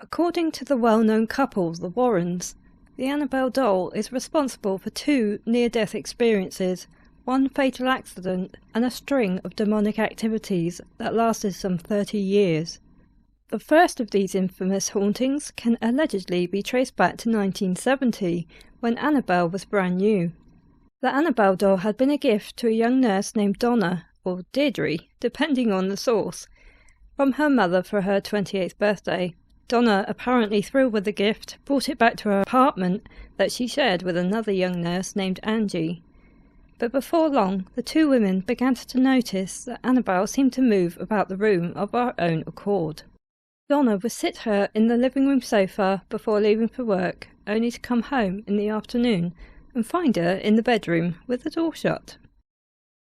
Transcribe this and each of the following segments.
According to the well-known couple, the Warrens, the Annabelle doll is responsible for 2 near-death experiences, 1 fatal accident, and a string of demonic activities that lasted some 30 years. The first of these infamous hauntings can allegedly be traced back to 1970, when Annabelle was brand new. The Annabelle doll had been a gift to a young nurse named Donna, or Deirdre, depending on the source, from her mother for her 28th birthday. Donna, apparently thrilled with the gift, brought it back to her apartment that she shared with another young nurse named Angie. But before long, the 2 women began to notice that Annabelle seemed to move about the room of her own accord. Donna would sit her in the living room sofa before leaving for work, only to come home in the afternoon and find her in the bedroom with the door shut.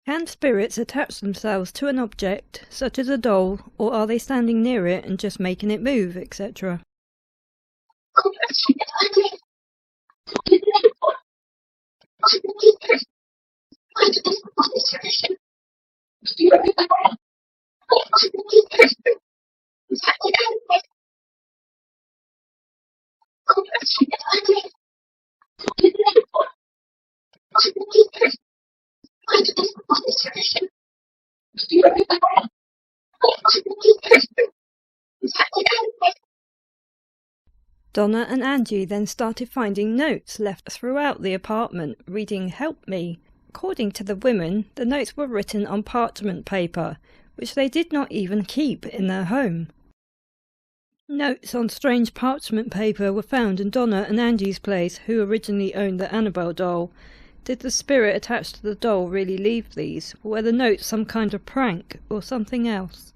Can spirits attach themselves to an object, such as a doll, or are they standing near it and just making it move, etc.? Donna and Angie then started finding notes left throughout the apartment reading "Help me." According to the women, the notes were written on parchment paper, which they did not even keep in their home. Notes on strange parchment paper were found in Donna and Angie's place, who originally owned the Annabelle doll. Did the spirit attached to the doll really leave these, or were the notes some kind of prank, or something else?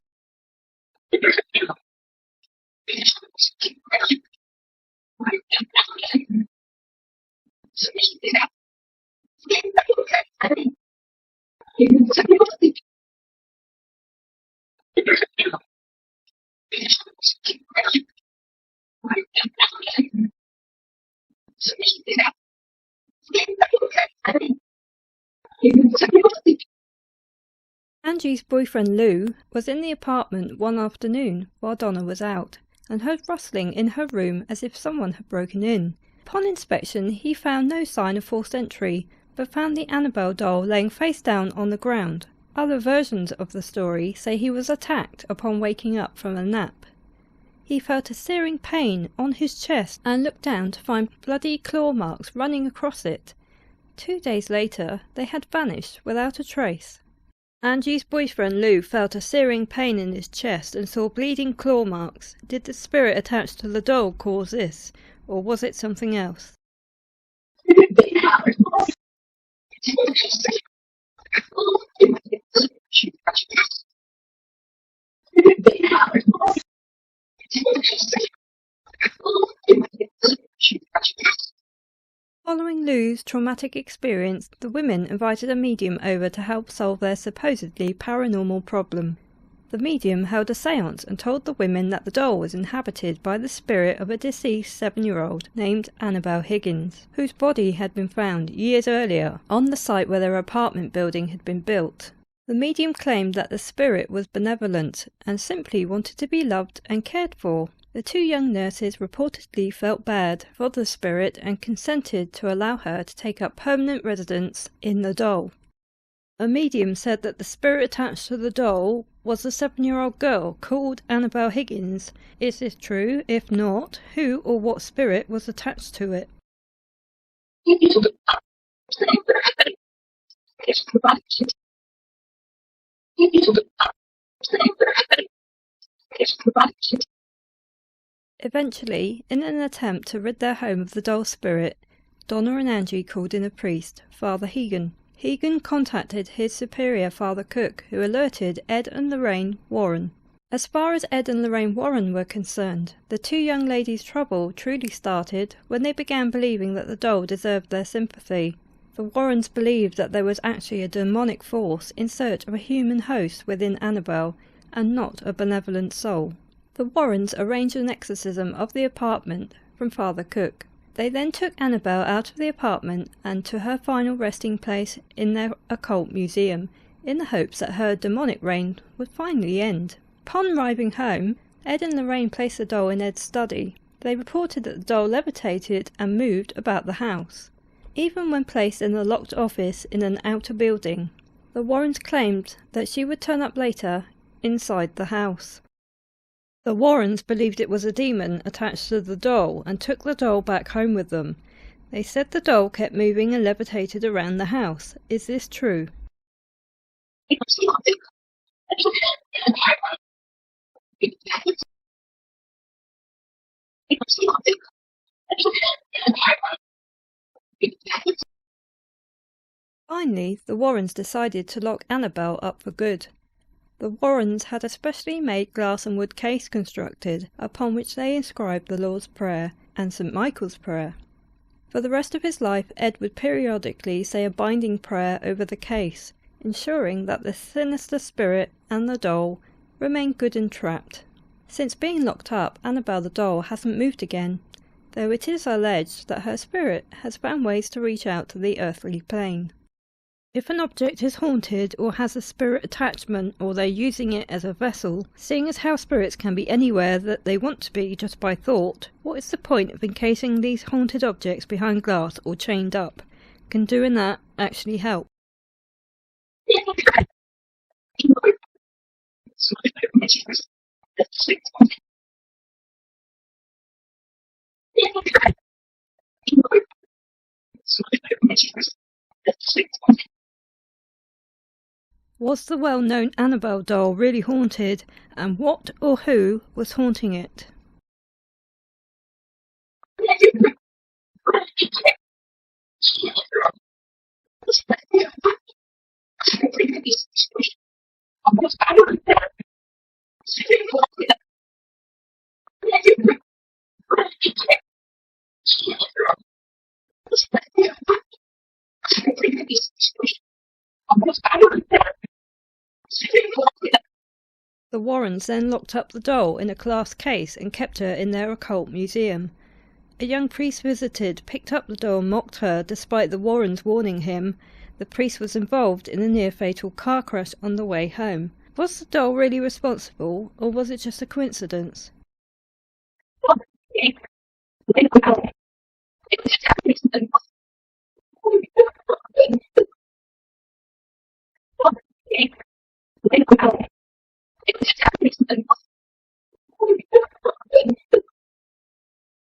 Angie's boyfriend Lou was in the apartment one afternoon while Donna was out, and heard rustling in her room as if someone had broken in. Upon inspection he found no sign of forced entry, but found the Annabelle doll laying face down on the ground. Other versions of the story say he was attacked upon waking up from a nap. He felt a searing pain on his chest and looked down to find bloody claw marks running across it. 2 days later they had vanished without a trace. Angie's boyfriend Lou felt a searing pain in his chest and saw bleeding claw marks. Did the spirit attached to the doll cause this, or was it something else? Following Lou's traumatic experience, the women invited a medium over to help solve their supposedly paranormal problem. The medium held a séance and told the women that the doll was inhabited by the spirit of a deceased 7-year-old named Annabelle Higgins, whose body had been found years earlier on the site where their apartment building had been built. The medium claimed that the spirit was benevolent and simply wanted to be loved and cared for. The 2 young nurses reportedly felt bad for the spirit and consented to allow her to take up permanent residence in the doll. A medium said that the spirit attached to the doll was a 7-year-old girl called Annabelle Higgins. Is this true? If not, who or what spirit was attached to it? Eventually, in an attempt to rid their home of the doll spirit, Donna and Angie called in a priest, Father Hegan. Hegan contacted his superior, Father Cook, who alerted Ed and Lorraine Warren. As far as Ed and Lorraine Warren were concerned, the 2 young ladies' trouble truly started when they began believing that the doll deserved their sympathy. The Warrens believed that there was actually a demonic force in search of a human host within Annabelle, and not a benevolent soul. The Warrens arranged an exorcism of the apartment from Father Cook. They then took Annabelle out of the apartment and to her final resting place in their occult museum, in the hopes that her demonic reign would finally end. Upon arriving home, Ed and Lorraine placed the doll in Ed's study. They reported that the doll levitated and moved about the house, even when placed in a locked office in an outer building. The Warrens claimed that she would turn up later inside the house. The Warrens believed it was a demon attached to the doll and took the doll back home with them. They said the doll kept moving and levitated around the house. Is this true? Finally, the Warrens decided to lock Annabelle up for good. The Warrens had a specially made glass and wood case constructed, upon which they inscribed the Lord's Prayer and St. Michael's Prayer. For the rest of his life, Ed would periodically say a binding prayer over the case, ensuring that the sinister spirit and the doll remained good and trapped. Since being locked up, Annabelle the doll hasn't moved again, though it is alleged that her spirit has found ways to reach out to the earthly plane. If an object is haunted or has a spirit attachment, or they're using it as a vessel, seeing as how spirits can be anywhere that they want to be just by thought, what is the point of encasing these haunted objects behind glass or chained up? Can doing that actually help? Was the well-known Annabelle doll really haunted, and what or who was haunting it? The Warrens then locked up the doll in a glass case and kept her in their occult museum. A young priest visited, picked up the doll and mocked her despite the Warrens warning him. The priest was involved in a near-fatal car crash on the way home. Was the doll really responsible, or was it just a coincidence?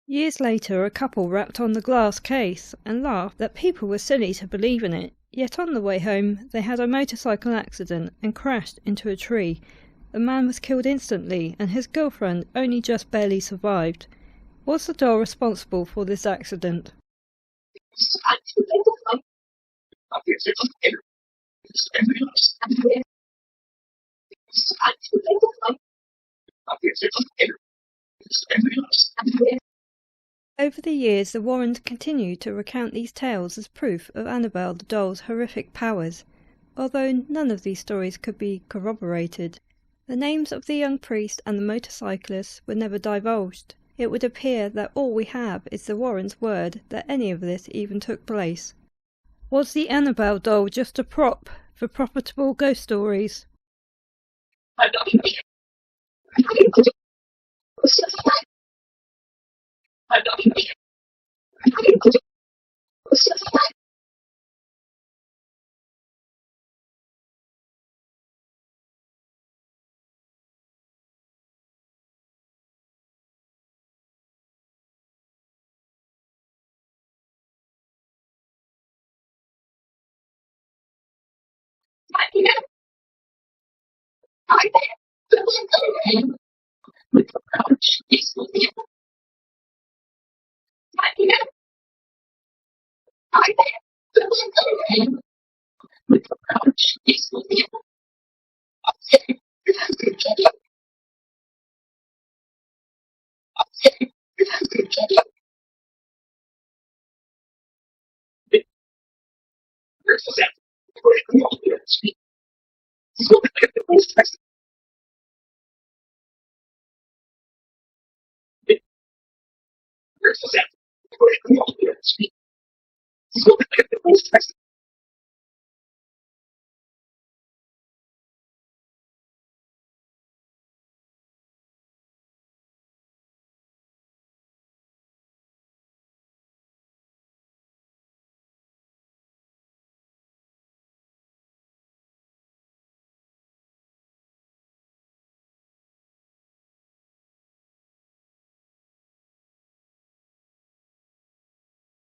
Years later, a couple rapped on the glass case and laughed that people were silly to believe in it. Yet on the way home, they had a motorcycle accident and crashed into a tree. The man was killed instantly, and his girlfriend only just barely survived. Was the doll responsible for this accident? Over the years, the Warrens continued to recount these tales as proof of Annabelle the doll's horrific powers, although none of these stories could be corroborated. The names of the young priest and the motorcyclist were never divulged. It would appear that all we have is the Warrens' word that any of this even took place. Was the Annabelle doll just a prop for profitable ghost stories?